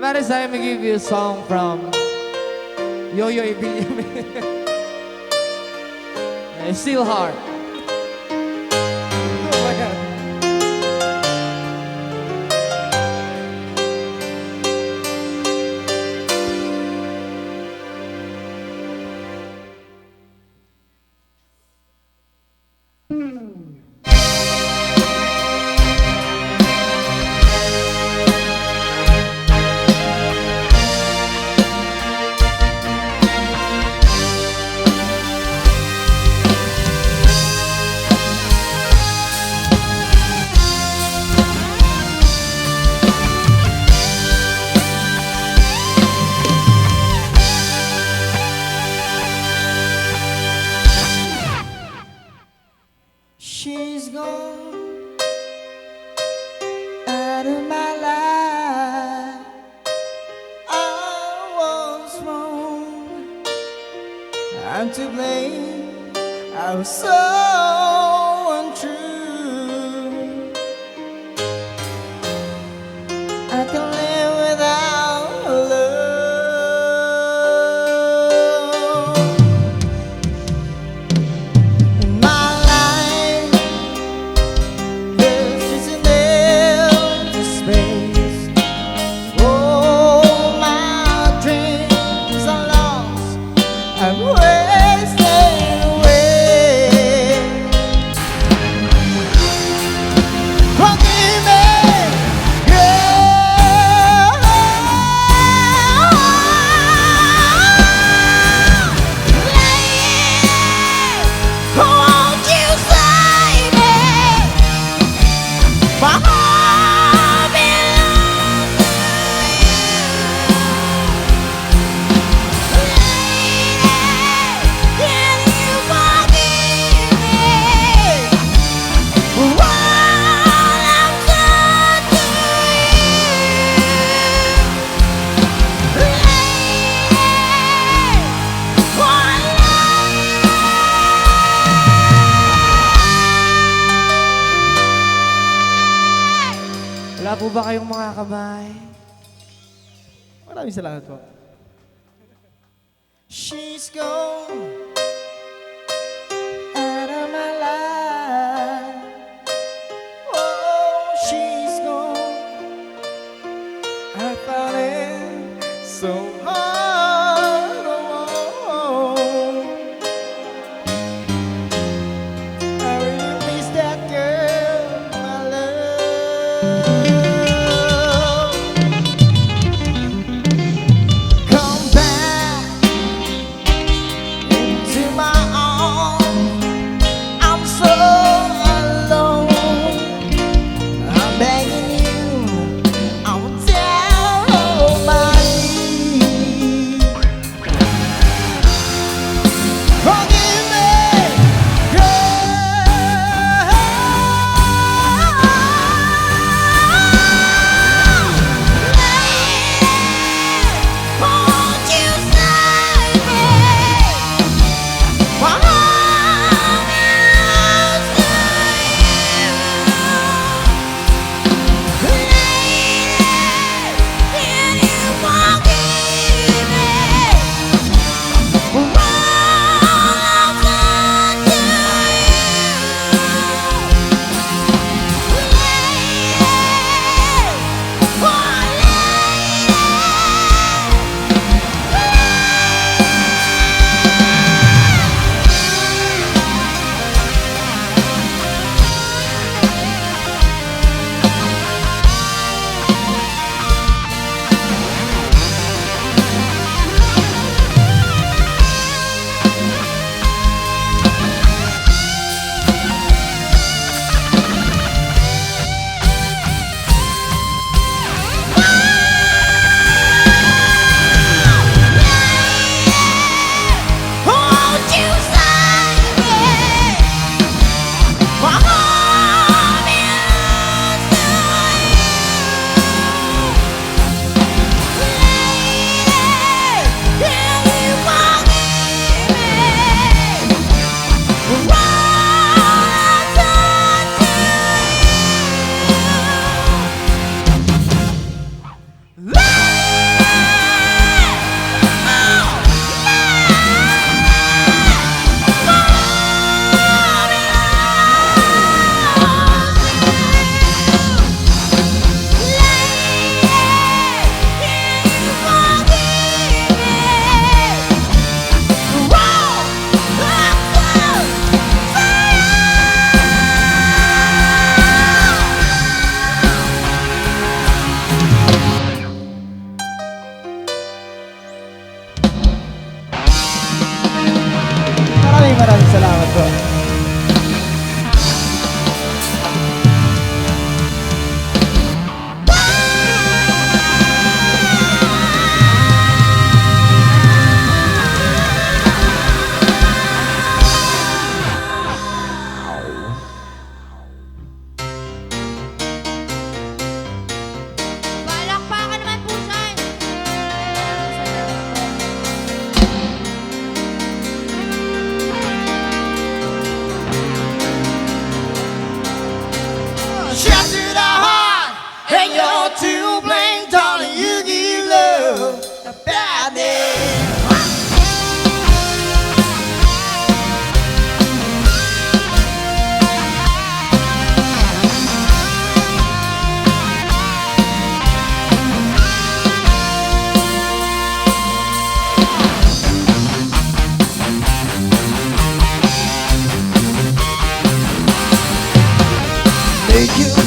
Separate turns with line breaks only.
Very time to give you a song from Yo-Yo Ibinyami. Still hard. Oh my God. She's gone out of my life. I was wrong, I'm to blame. I was so untrue. I can live without her love in my life. There's just an empty space. All my dreams are lost and wasted away. Forgive me, won't you save me? My heart belongs to you. Lady, can you forgive me for what I've done to you? Lady, one Wala po ba kayong mga kamay? Maraming salamat po. She's gone out of my life. Oh, she's gone. I found it so hard. Oh, I really miss that girl, my love. Come back into my arms. I'm so alone. I'm begging you. I'm down on my knees.
shot to the heart, and you're to blame, darling. You give love a bad name.
Make you